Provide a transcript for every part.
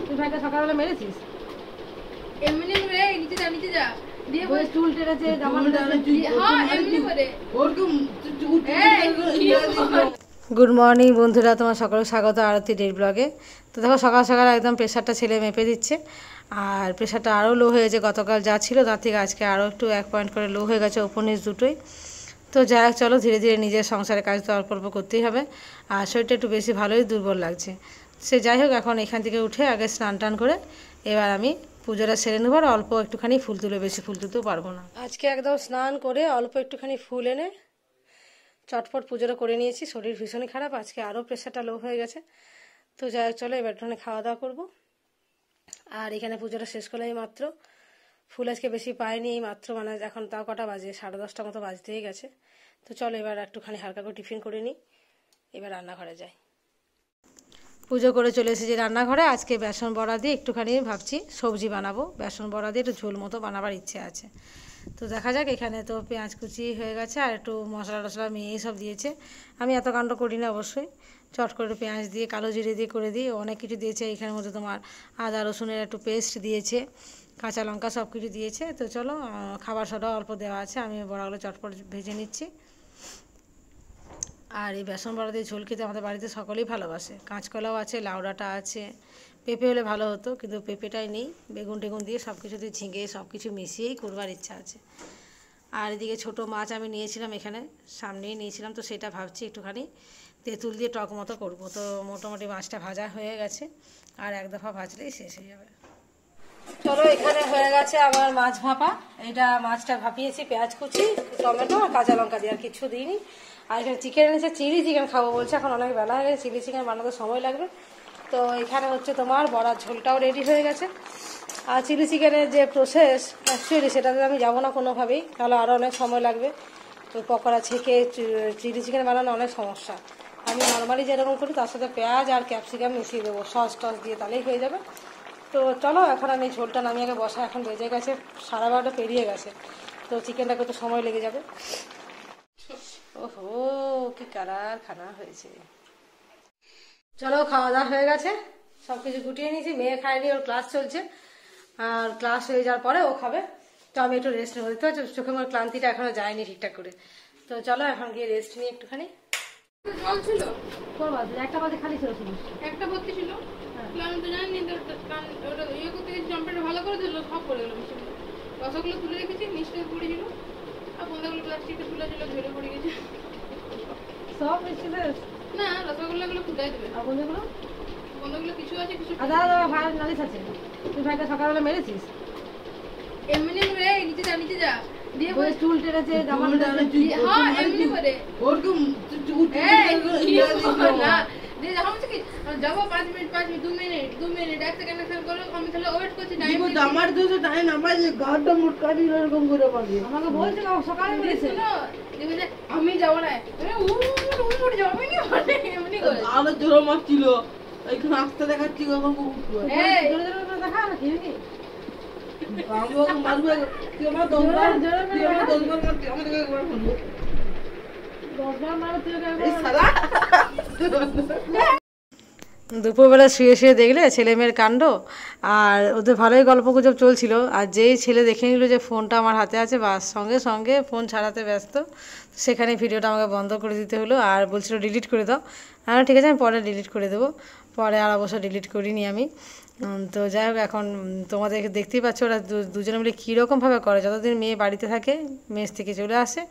তুই ভাইকে সকালবেলা মেরেছিস? এমনি করে নিচে যা নিচে যা দিয়ে ওই চুল টেরেছে জামা হ্যাঁ এমনি করে গুড মর্নিং বন্ধুরা, তোমার সকলে স্বাগত আরতি ডেট ব্লগে। তো দেখো সকাল সকাল একদম প্রেশারটা ছেলে মেপে দিচ্ছে, আর প্রেশারটা আরও লো হয়েছে। গতকাল যা ছিল তার থেকে আজকে আরও একটু 1 পয়েন্ট করে লো হয়ে গেছে, ওপর নিচ দুটোই। তো যাই হোক, চলো ধীরে ধীরে নিজের সংসারের কাজ তো অল্প অল্প করতেই হবে। আর শরীরটা একটু বেশি ভালোই দুর্বল লাগছে। সে যাই হোক, এখন এখান থেকে উঠে আগে স্নান টান করে এবার আমি পুজোটা সেরে নেবো। আর অল্প একটুখানি ফুল তুলে, বেশি ফুল তুলতেও পারবো না আজকে। একদম স্নান করে অল্প একটুখানি ফুল এনে চটপট পুজোটা করে নিয়েছি। শরীর ভীষণই খারাপ, আজকে আরও প্রেশারটা লো হয়ে গেছে। তো যাই হোক, চলো এবার একটুখানি খাওয়া দাওয়া করবো। আর এখানে পুজোটা শেষ করলেই মাত্র, ফুল আজকে বেশি পাইনি, এই মাত্র মানে এখন তাও কটা বাজে, 10:30 মতো বাজতেই গেছে। তো চলো এবার একটুখানি হালকা করে টিফিন করে নিই, এবার রান্নাঘরে যাই। পুজো করে চলে এসেছি রান্নাঘরে। আজকে বেসন বড়া দিয়ে একটুখানি ভাবছি সবজি বানাবো। বেসন বড়া দিয়ে একটু ঝোল মতো বানাবার ইচ্ছে আছে। তো দেখা যাক। এখানে তো পেঁয়াজ কুচি হয়ে গেছে, আর একটু মশলা টশলা মেয়ে সব দিয়েছে। আমি এত কাণ্ড করি না অবশ্যই, চট করে পেঁয়াজ দিয়ে কালো জিরে দিয়ে করে দিই। অনেক কিছু দিয়েছে এখানের মধ্যে, তোমার আদা রসুনের একটু পেস্ট দিয়েছে, কাঁচা লঙ্কা সব কিছু দিয়েছে। তো চলো, খাবার সোডাও অল্প দেওয়া আছে। আমি বড়াগুলো চটপট ভেজে নিচ্ছি। আর এই বেসন বড়া দিয়ে ঝোল খেতে আমাদের বাড়িতে সকলেই ভালোবাসে। কাঁচকলাও আছে, লাউ ডাঁটা আছে, পেঁপে হলে ভালো হতো, কিন্তু পেঁপেটাই নেই। বেগুন টেগুন দিয়ে সব কিছু দিয়ে ঝিঙে সব কিছু মিশিয়েই করবার ইচ্ছা আছে। আর এদিকে ছোটো মাছ আমি নিয়েছিলাম, এখানে সামনেই নিয়েছিলাম, তো সেটা ভাবছি একটুখানি তেঁতুল দিয়ে টক মতো করবো। তো মোটামুটি মাছটা ভাজা হয়ে গেছে, আর এক দফা ভাজলেই শেষ হয়ে যাবে। চলো, এখানে হয়ে গেছে আমার মাছ ভাপা। এটা মাছটা ভাপিয়েছি পেঁয়াজ কুচি, টমেটো আর কাঁচা লঙ্কা দিয়ে, আর কিছু দিইনি। আর এখানে চিকেন এনেছে, চিলি চিকেন খাবো বলছে। এখন অনেক বেলা হয়ে গেছে, চিলি চিকেন বানাতে সময় লাগবে। তো এখানে হচ্ছে তোমার বড়ার ঝোলটাও রেডি হয়ে গেছে। আর চিলি চিকেনের যে প্রসেস, অ্যাকচুয়ালি সেটাতে আমি যাবো না কোনোভাবেই, তাহলে আরও অনেক সময় লাগবে। ওই পকোড়া ছেঁকে চিলি চিকেন বানানো অনেক সমস্যা। আমি নর্মালি যেরকম করি তার সাথে পেঁয়াজ আর ক্যাপসিকাম মিশিয়ে দেবো, সস টস দিয়ে, তাহলেই হয়ে যাবে। তো চলো এখন আমি ঝোলটা নামিয়ে আগে বসা। এখন বেজে গেছে 12:30 পেরিয়ে গেছে, তো চিকেনটাকে তো সময় লেগে যাবে। ওহো, কি কালার খানা হয়েছে। চলো, খাওয়া দাওয়া হয়ে গেছে, সব কিছু গুটিয়ে নিয়েছি। মেয়ে খায়নি, ওর ক্লাস চলছে, আর ক্লাস হয়ে যাওয়ার পরে ও খাবে। তো আমি একটু রেস্ট নেবো, তো চোখে আমার ক্লান্তিটা এখনো যায়নি ঠিকঠাক করে। তো চলো এখন গিয়ে রেস্ট নিই একটুখানি। জল ছিল, একটা বাজে খালি ছিল, শুধু একটা ভর্তি ছিল। আমি তো জানি ওটা ইয়ে করতে গেছি, জম্পারটা ভালো করে দিল, সব পড়ে গেল মিশে। রসগুলো তুলে রেখেছি, নিচটা পড়েছিল, আর বন্ধাগুলো প্লাস্টিকটা তুলে ছিল, ঝরে পড়ে গেছে সব মিষ্টি। না, রসগোল্লাগুলো ফুটাই দেবে। আর বন্ধুগুলো বন্ধাগুলো কিছু আছে, কিছু ভাইয়ের নালিশ আছে। তুই ভাইকে সকালবেলা মেরেছিস? এমনি করে নিচে যা নিচে যা দিয়ে ওই চুল টেরেছে জামা হ্যাঁ এমনি করে না দিয়ে যখন কি যাবো 5 মিনিট 2 মিনিট 1 সেকেন্ড করো। আমি তাহলে ওয়েট করছি, টাইম আমার দোষে টাইম না পাইলে গাড়টা মুটকানি এরকম করে পাবি। আমাকে বলছিল সকালে মেরেছে। দেখবে যে আমি যাবো না, উঠ যাবো না, এমনি করে আলো জোরে মারছিল, এইখানে আসতে দেখাচ্ছি কখন উঠবো। এই জোরে জোরে করে দেখা না কি নাকি? আমাকে মারবে, তুই আমার দমবার তুই আমার দমবার মারতি, আমাকে একবার মারবো। দরকার মারো তুই এই শালা। দুপুরবেলা শুয়ে শুয়ে দেখলে ছেলে মেয়ের কাণ্ড। আর ওদের ভালোই গল্প গুজব চলছিল, আর যেই ছেলে দেখে নিল যে ফোনটা আমার হাতে আছে, বাস সঙ্গে সঙ্গে ফোন ছাড়াতে ব্যস্ত। সেখানে ভিডিওটা আমাকে বন্ধ করে দিতে হলো, আর বলছিল ডিলিট করে দাও। আমি ঠিক আছে, আমি পরে ডিলিট করে দেবো। পরে আর অবশ্য ডিলিট করিনি আমি। তো যাই হোক, এখন তোমাদেরকে দেখতেই পাচ্ছ ওরা দুজনে মিলে কীরকমভাবে করে। যতদিন মেয়ে বাড়িতে থাকে, মেস থেকে চলে আসে,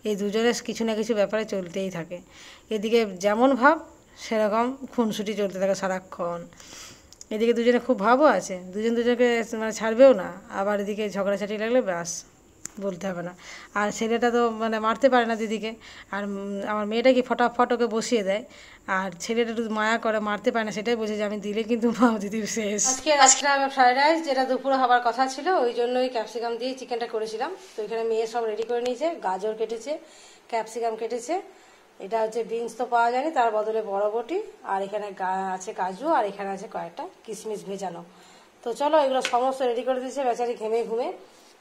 এই দুজনের কিছু না কিছু ব্যাপারে চলতেই থাকে। এদিকে যেমন ভাব সেরকম খুনসুটি চলতে থাকে সারাক্ষণ। এদিকে দুজনে খুব ভাবও আছে, দুজনকে মানে ছাড়বেও না। আবার এদিকে ঝগড়াঝাটি লাগলে ব্যাস বলতে হবে না। আর ছেলেটা তো মানে মারতে পারে না দিদিকে, আর আমার মেয়েটা কি ফটাফট ওকে বসিয়ে দেয়। আর ছেলেটা একটু মায়া করে, মারতে পারে না, সেটাই বলছে যে আমি দিলে কিন্তু মা দিদি শেষ। আজকে আমার ফ্রাইড রাইস, যেটা দুপুরে হবার কথা ছিল, ওই জন্যই ক্যাপসিকাম দিয়ে চিকেনটা করেছিলাম। তো এখানে মেয়ে সব রেডি করে নিয়েছে, গাজর কেটেছে, ক্যাপসিকাম কেটেছে। এটা হচ্ছে বিনস তো পাওয়া যায়নি, তার বদলে বড়বটি, আর এখানে আছে কাজু, আর এখানে আছে কয়েকটা কিশমিশ ভেজানো। তো চলো, এগুলো সমস্ত রেডি করে দিয়েছে বেচারি ঘেমে ঘুমে।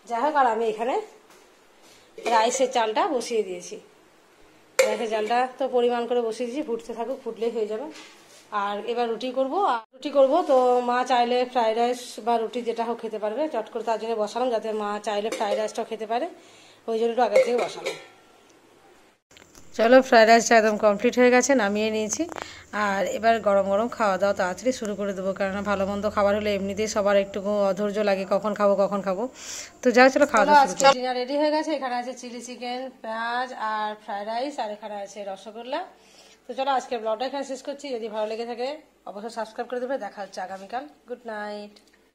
যাই হোক, আর আমি এখানে রাইসের চালটা বসিয়ে দিয়েছি। রাইসের চালটা তো পরিমাণ করে বসিয়ে দিয়েছি, ফুটতে থাকুক, ফুটলেই হয়ে যাবে। আর এবার রুটি করব তো মা চাইলে ফ্রাইড রাইস বা রুটি যেটা হোক খেতে পারবে, চট করে তার জন্য বসালাম, যাতে মা চাইলে ফ্রাইড রাইসটাও খেতে পারে, ওই জন্য একটু আগে থেকে বসালাম। চলো, ফ্রাইড রাইসটা একদম কমপ্লিট হয়ে গেছে, নামিয়ে নিয়েছি। আর এবার গরম গরম খাওয়া দাওয়া তাড়াতাড়ি শুরু করে দেবো, কেননা ভালো মন্দ খাবার হলে এমনিতেই সবার একটু অধৈর্য লাগে, কখন খাবো। তো যাই, চলো খাওয়া দাওয়া শুরু করি। ডিনার রেডি হয়ে গেছে, এখানে আছে চিলি চিকেন, পেঁয়াজ আর ফ্রাইড রাইস, আর এখানে আছে রসগোল্লা। তো চলো আজকের ব্লগটা এখানে শেষ করছি। যদি ভালো লেগে থাকে অবশ্যই সাবস্ক্রাইব করে দেবে। দেখা হচ্ছে আগামীকাল। Good night.